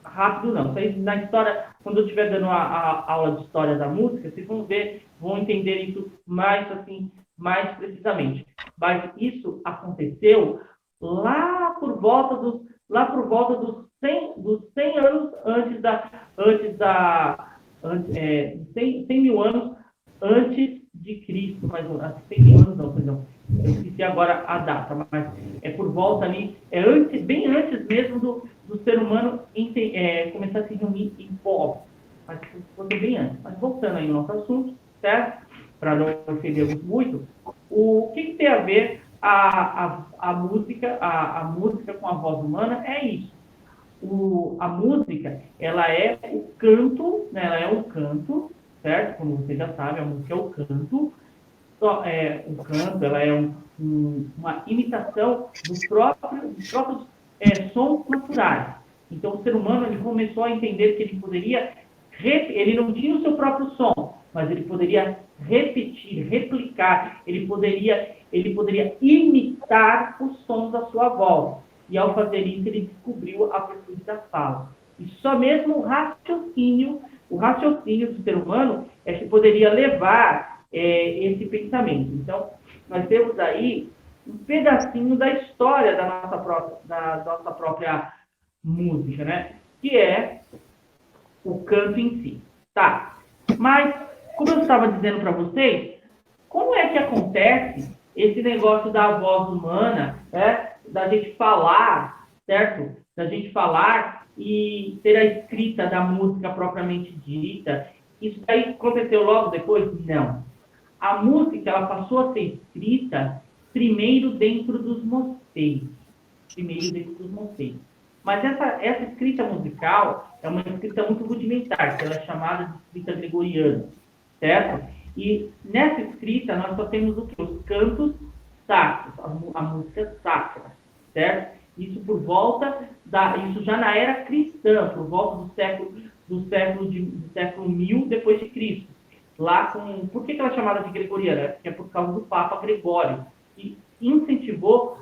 rápido, não. Vocês, na história, quando eu estiver dando a aula de história da música, vocês vão ver, vão entender isso mais, assim, mais precisamente. Mas isso aconteceu lá por volta dos 100 anos antes 100 mil anos antes de Cristo, mais ou menos, 100 mil anos não, perdão, eu esqueci agora a data, mas é por volta ali, bem antes mesmo do ser humano começar a se reunir em povos, mas foi bem antes. Mas voltando aí no nosso assunto, certo? Para não ofendermos muito, o que tem a ver a música com a voz humana é isso. A música, ela é o canto, né? Ela é o canto, certo? Como você já sabe, a música é o canto. O canto, ela é uma imitação dos próprios sons naturais. Então, o ser humano ele começou a entender que ele poderia, ele não tinha o seu próprio som, mas ele poderia repetir, replicar, ele poderia imitar os sons à sua volta. E ao fazer isso, ele descobriu a virtude da fala. E só mesmo o raciocínio do ser humano é que poderia levar esse pensamento. Então, nós temos aí um pedacinho da história da nossa própria música, né? Que é o canto em si. Tá. Mas, como eu estava dizendo para vocês, como é que acontece esse negócio da voz humana, né? Da gente falar, certo? Da gente falar e ter a escrita da música propriamente dita. Isso daí aconteceu logo depois? Não. A música ela passou a ser escrita primeiro dentro dos mosteiros. Primeiro dentro dos mosteiros. Mas essa escrita musical é uma escrita muito rudimentar, que ela é chamada de escrita gregoriana, certo? E nessa escrita nós só temos o que? Os cantos sacros, a música sacra, certo? Isso isso já na era cristã, por volta do século 1000 depois de Cristo. Por que ela é chamada de gregoriana? Porque é por causa do Papa Gregório, que incentivou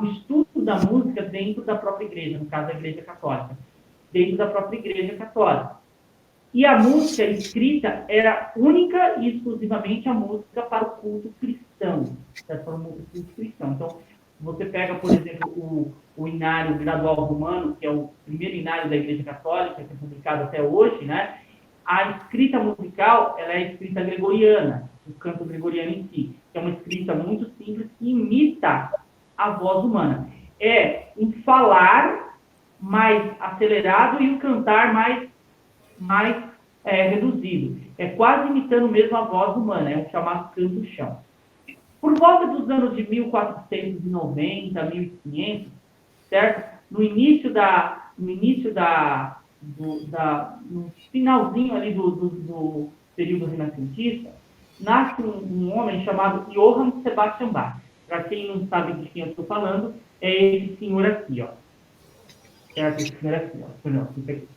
o estudo da música dentro da própria igreja, no caso da Igreja Católica, dentro da própria Igreja Católica. E a música escrita era única e exclusivamente a música para o culto cristão. Para o culto cristão. Então, você pega, por exemplo, o Inário Gradual Romano, que é o primeiro inário da Igreja Católica, que é publicado até hoje, né? A escrita musical, ela é a escrita gregoriana, o canto gregoriano em si, que é uma escrita muito simples que imita a voz humana. É um falar mais acelerado e um cantar mais reduzido. É quase imitando mesmo a voz humana, é o chamado canto-chão. Por volta dos anos de 1490, 1500, certo? No finalzinho ali do período renascentista, nasce um homem chamado Johann Sebastian Bach. Para quem não sabe de quem eu estou falando, é esse senhor aqui, ó. É esse senhor aqui, ó. Não, fica aqui.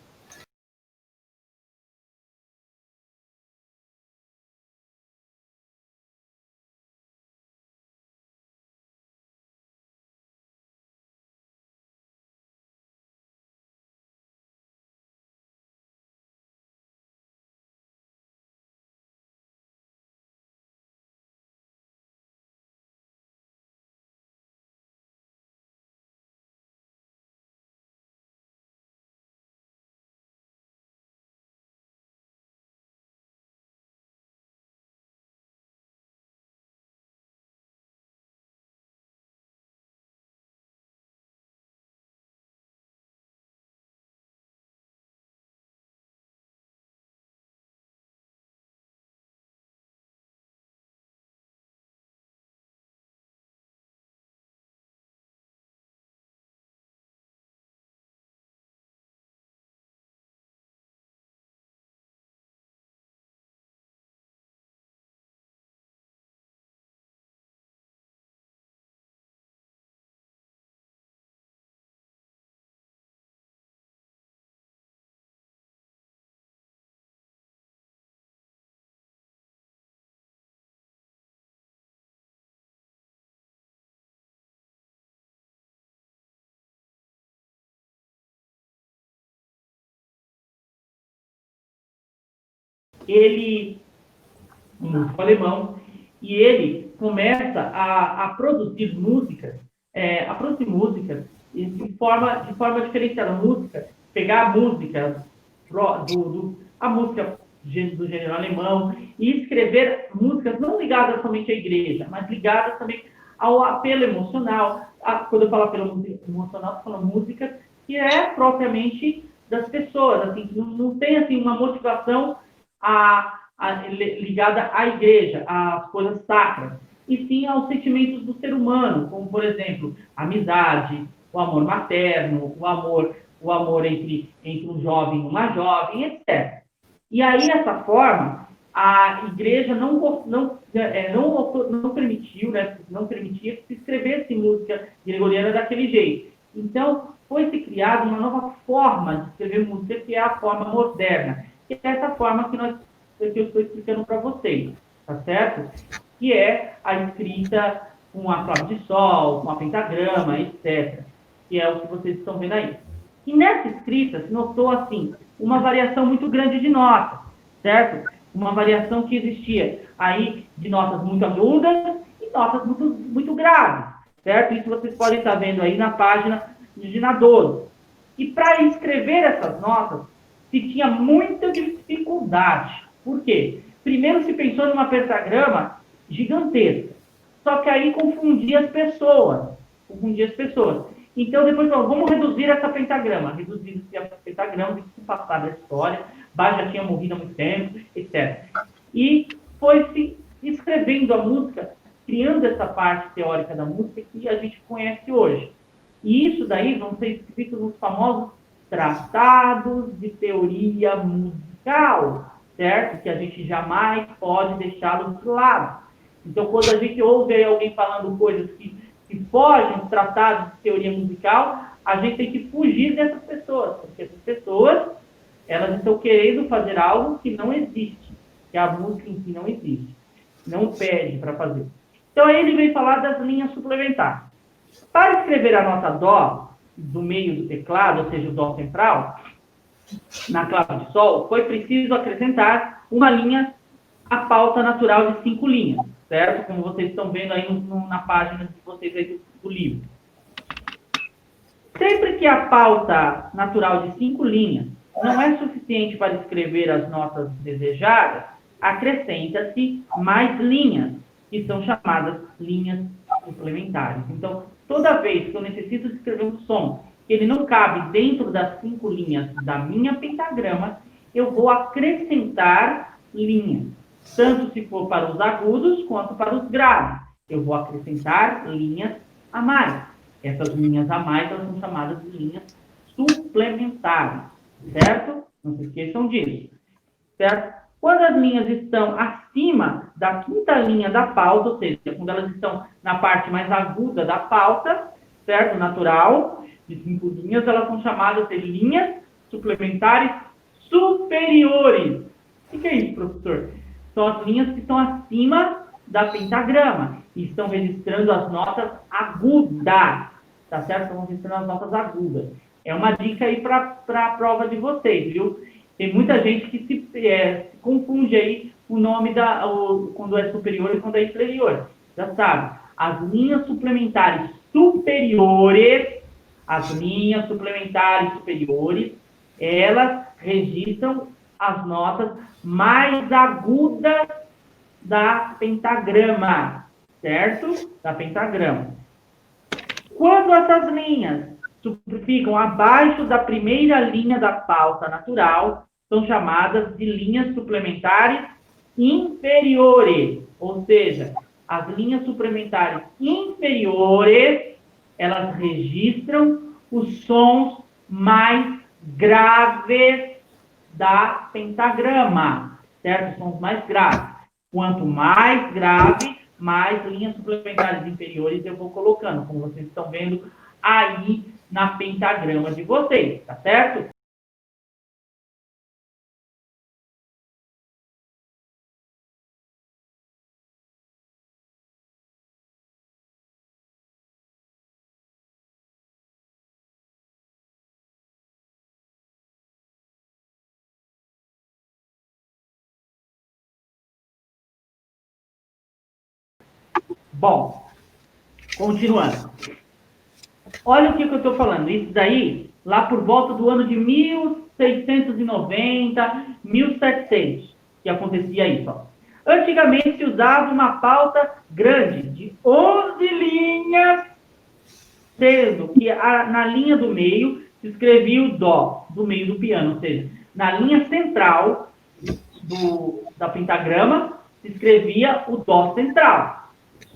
ele, um músico alemão, e ele começa a produzir músicas, de forma diferenciada. Música, pegar a música a música do gênero alemão e escrever músicas não ligadas somente à igreja, mas ligadas também ao apelo emocional. Quando eu falo apelo emocional, estou falando música que é propriamente das pessoas, assim, que não tem assim, uma motivação ligada à igreja, às coisas sacras, e sim aos sentimentos do ser humano, como, por exemplo, a amizade, o amor materno, o amor entre um jovem e uma jovem, etc. E aí, essa forma, a igreja não permitiu, né, não permitia que se escrevesse música gregoriana daquele jeito. Então, foi-se criada uma nova forma de escrever música, que é a forma moderna, que é essa forma que eu estou explicando para vocês, tá certo? Que é a escrita com a clave de sol, com a pentagrama, etc. Que é o que vocês estão vendo aí. E nessa escrita se notou, assim, uma variação muito grande de notas, certo? Uma variação que existia aí de notas muito agudas e notas muito, muito graves, certo? Isso vocês podem estar vendo aí na página de 12. E para escrever essas notas, se tinha muita dificuldade. Por quê? Primeiro se pensou numa pentagrama gigantesca. Só que aí confundia as pessoas. Confundia as pessoas. Então, depois falou, vamos reduzir essa pentagrama. Reduziu-se a pentagrama, se passar da história, Bach já tinha morrido há muito tempo, etc. E foi-se escrevendo a música, criando essa parte teórica da música que a gente conhece hoje. E isso daí vão ser escritos nos famosos tratados de teoria musical, certo? Que a gente jamais pode deixá-los de lado. Então, quando a gente ouve aí alguém falando coisas que fogem dos tratados de teoria musical, a gente tem que fugir dessas pessoas, porque essas pessoas, elas estão querendo fazer algo que não existe, que a música em si não existe, não pede para fazer. Então, aí ele vem falar das linhas suplementares. Para escrever a nota Dó do meio do teclado, ou seja, o Dó central, na clave de Sol, foi preciso acrescentar uma linha à pauta natural de 5 linhas, certo? Como vocês estão vendo aí na página de vocês aí do livro. Sempre que a pauta natural de 5 linhas não é suficiente para escrever as notas desejadas, acrescenta-se mais linhas, que são chamadas linhas suplementares. Então, toda vez que eu necessito escrever um som que ele não cabe dentro das 5 linhas da minha pentagrama, eu vou acrescentar linhas, tanto se for para os agudos quanto para os graves. Eu vou acrescentar linhas a mais. Essas linhas a mais, elas são chamadas de linhas suplementares, certo? Não se esqueçam disso, certo? Quando as linhas estão acima da quinta linha da pauta, ou seja, quando elas estão na parte mais aguda da pauta, certo? Natural, de 5 linhas, elas são chamadas de linhas suplementares superiores. O que é isso, professor? São as linhas que estão acima da pentagrama e estão registrando as notas agudas, tá certo? Estão registrando as notas agudas. É uma dica aí para a prova de vocês, viu? Tem muita gente que se confunde aí o nome quando é superior e quando é inferior. Já sabe, as linhas suplementares superiores, elas registram as notas mais agudas da pentagrama, certo? Da pentagrama. Quando essas linhas ficam abaixo da primeira linha da pauta natural, são chamadas de linhas suplementares inferiores. Ou seja, as linhas suplementares inferiores, elas registram os sons mais graves da pentagrama, certo? Os sons mais graves. Quanto mais grave, mais linhas suplementares inferiores eu vou colocando, como vocês estão vendo aí na pentagrama de vocês, tá certo? Bom, continuando. Olha o que eu estou falando. Isso daí, lá por volta do ano de 1690, 1700, que acontecia isso. Ó. Antigamente se usava uma pauta grande, de 11 linhas, sendo que na linha do meio se escrevia o dó, do meio do piano, ou seja, na linha central da pentagrama se escrevia o dó central.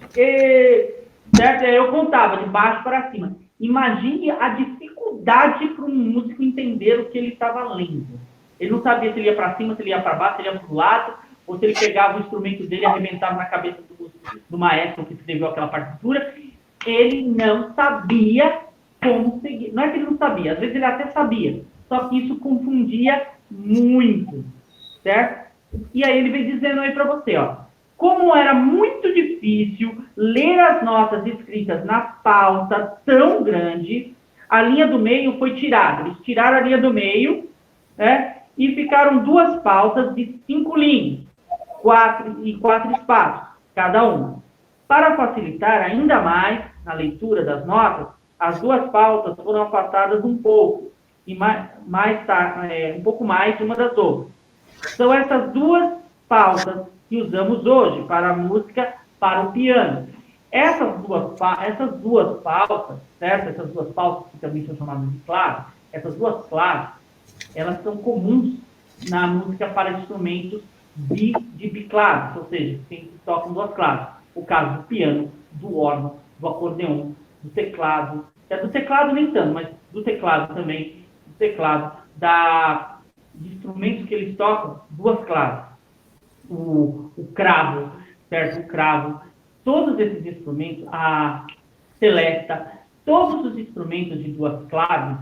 Certo? Eu contava de baixo para cima. Imagine a dificuldade para um músico entender o que ele estava lendo. Ele não sabia se ele ia para cima, se ele ia para baixo, se ele ia para o lado, ou se ele pegava o instrumento dele e arrebentava na cabeça do maestro que escreveu aquela partitura. Ele não sabia como seguir. Não é que ele não sabia, às vezes ele até sabia, só que isso confundia muito, certo? E aí ele vem dizendo aí para você, ó, como era muito difícil ler as notas escritas na pauta tão grande, a linha do meio foi tirada. Eles tiraram a linha do meio, né, e ficaram duas pautas de 5 linhas, 4 espaços, cada uma. Para facilitar ainda mais a leitura das notas, as duas pautas foram afastadas um pouco, e um pouco mais uma das outras. São essas duas pautas que usamos hoje para a música, para o piano. Essas duas pautas, certo? Essas duas pautas, que também são chamadas de claves, essas duas claves, elas são comuns na música para instrumentos de biclaves, ou seja, que tocam duas claves. O caso do piano, do órgão, do acordeon, do teclado, do teclado nem tanto, mas do teclado também, do teclado, de instrumentos que eles tocam, duas claves. O cravo, certo? O cravo, todos esses instrumentos, a celesta, todos os instrumentos de duas claves,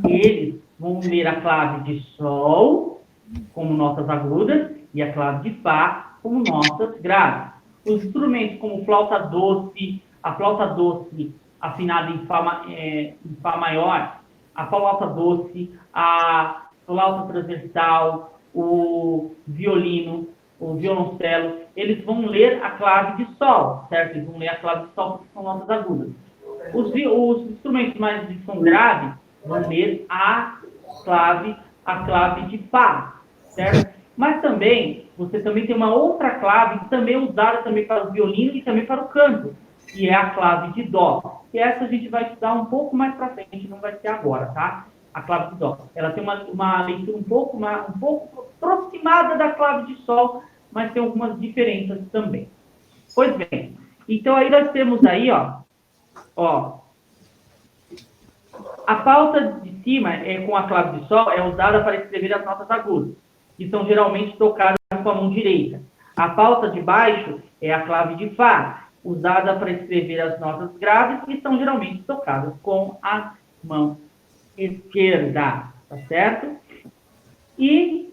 eles vão ler a clave de sol como notas agudas e a clave de fá como notas graves. Os instrumentos como flauta doce, a flauta doce afinada em fá maior, a flauta doce, a flauta transversal, o violino, o violoncelo, eles vão ler a clave de sol, certo? Eles vão ler a clave de sol porque são notas agudas. Os instrumentos mais de som grave vão ler a clave de fá, certo? Mas também, você também tem uma outra clave que também é usada também para o violino e também para o canto, que é a clave de dó. E essa a gente vai estudar um pouco mais para frente, não vai ser agora, tá? A clave de dó. Ela tem uma leitura um pouco aproximada da clave de sol, mas tem algumas diferenças também. Pois bem, então aí nós temos aí, ó, a pauta de cima com a clave de sol é usada para escrever as notas agudas, que são geralmente tocadas com a mão direita. A pauta de baixo é a clave de fá, usada para escrever as notas graves, que são geralmente tocadas com a mão esquerda, tá certo? E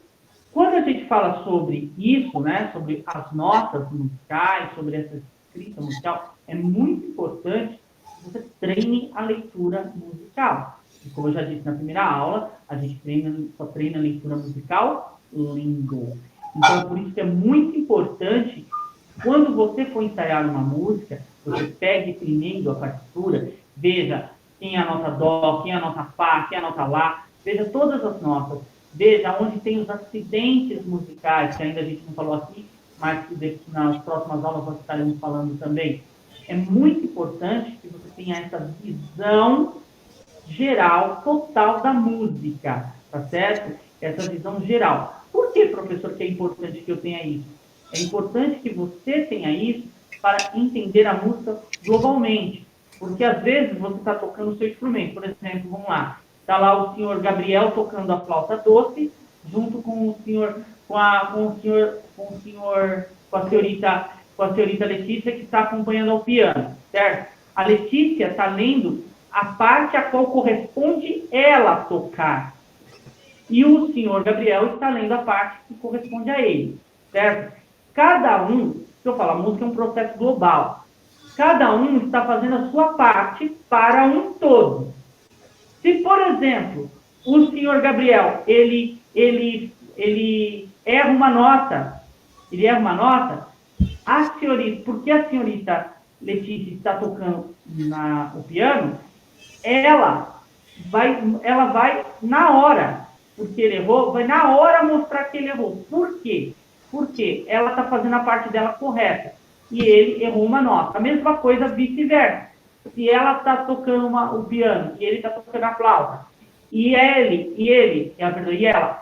quando a gente fala sobre isso, né, sobre as notas musicais, sobre essa escrita musical, é muito importante que você treine a leitura musical. E como eu já disse na primeira aula, a gente só treina a leitura musical lendo. Então, por isso que é muito importante, quando você for ensaiar uma música, você pegue primeiro a partitura, veja quem é a nota dó, quem é a nota fá, quem é a nota lá, veja todas as notas, veja onde tem os acidentes musicais, que ainda a gente não falou aqui, mas que nas próximas aulas nós estaremos falando também. É muito importante que você tenha essa visão geral, total da música, tá certo? Essa visão geral. Por que, professor, que é importante que eu tenha isso? É importante que você tenha isso para entender a música globalmente. Porque, às vezes, você está tocando o seu instrumento. Por exemplo, vamos lá. Está lá o senhor Gabriel tocando a flauta doce, junto com a senhorita Letícia, que está acompanhando ao piano, certo? A Letícia está lendo a parte a qual corresponde ela tocar. E o senhor Gabriel está lendo a parte que corresponde a ele, certo? Cada um, se eu falar, a música é um processo global. Cada um está fazendo a sua parte para um todo. Se, por exemplo, o senhor Gabriel, ele erra uma nota, a senhorita, porque a senhorita Letícia está tocando o piano, ela vai na hora, porque ele errou, vai na hora mostrar que ele errou. Por quê? Porque ela está fazendo a parte dela correta e ele errou uma nota. A mesma coisa vice-versa. Se ela está tocando o piano e ele está tocando a flauta, e ela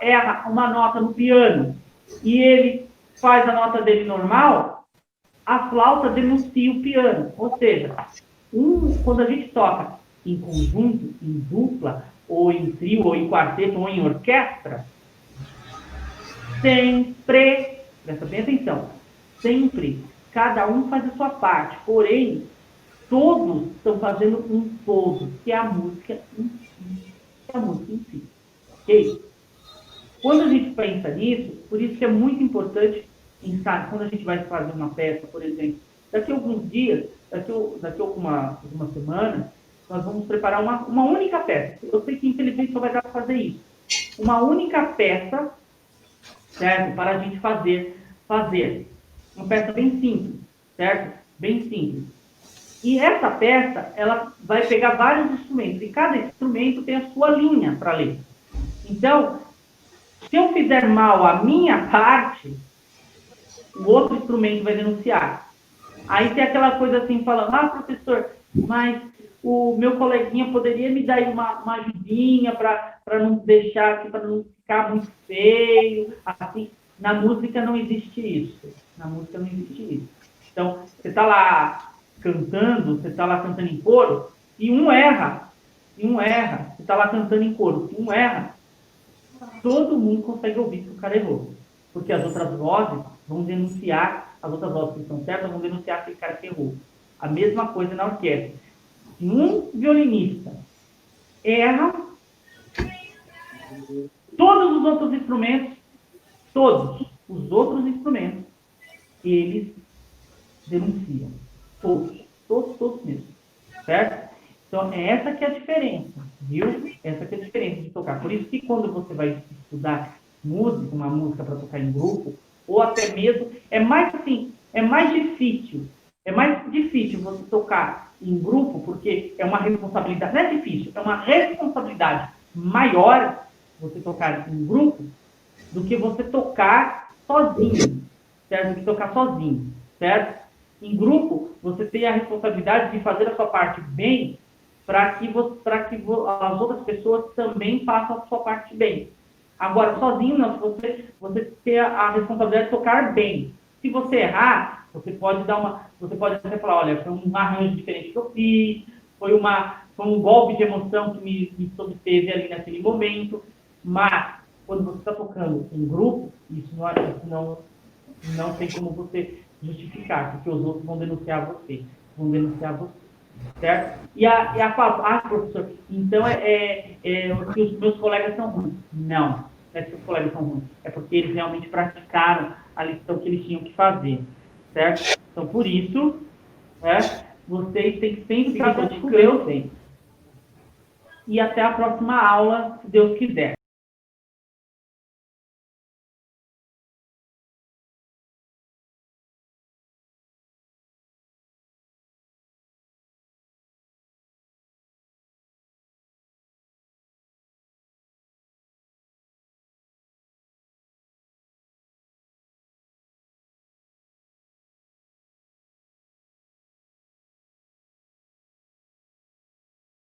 erra uma nota no piano e ele faz a nota dele normal, a flauta denuncia o piano. Ou seja, quando a gente toca em conjunto, em dupla, ou em trio, ou em quarteto, ou em orquestra, sempre, presta bem atenção, sempre, cada um faz a sua parte, porém, todos estão fazendo um todo, que é a música em si. Ok? Quando a gente pensa nisso, por isso que é muito importante pensar, quando a gente vai fazer uma peça, por exemplo, daqui a alguns dias, daqui a algumas semanas, nós vamos preparar uma única peça. Eu sei que, infelizmente, só vai dar para fazer isso. Uma única peça, certo? Para a gente fazer uma peça bem simples, certo? Bem simples. E essa peça, ela vai pegar vários instrumentos, e cada instrumento tem a sua linha para ler. Então, se eu fizer mal a minha parte, o outro instrumento vai denunciar. Aí tem aquela coisa assim, falando, professor, mas o meu coleguinha poderia me dar uma ajudinha para não deixar, para não ficar muito feio, assim. Na música não existe isso. Na música não existe isso. Então, você está lá cantando em coro, e um erra, você está lá cantando em coro, e um erra, todo mundo consegue ouvir que o cara errou. Porque as outras vozes vão denunciar, as outras vozes que estão certas vão denunciar aquele cara que errou. A mesma coisa na orquestra. Se um violinista erra, todos os outros instrumentos, eles denunciam. Todos mesmo. Certo? Então, é essa que é a diferença, viu? Essa que é a diferença de tocar. Por isso que quando você vai estudar uma música para tocar em grupo, ou até mesmo, é mais difícil você tocar em grupo, porque é uma responsabilidade, não é difícil, é uma responsabilidade maior você tocar em grupo do que você tocar sozinho, certo? Do que tocar sozinho, certo? Em grupo, você tem a responsabilidade de fazer a sua parte bem, para que as outras pessoas também façam a sua parte bem. Agora, sozinho não, você tem a responsabilidade de tocar bem. Se você errar, você pode até falar, olha, foi um arranjo diferente que eu fiz, foi um golpe de emoção que me obteve ali naquele momento, mas quando você está tocando em grupo, isso não tem como você justificar, porque os outros vão denunciar você. Certo? E a fala, professor, então que os meus colegas são ruins. Não é que os colegas são ruins, é porque eles realmente praticaram a lição que eles tinham que fazer, certo? Então, por isso, vocês têm que sempre estar com Deus. E até a próxima aula, se Deus quiser.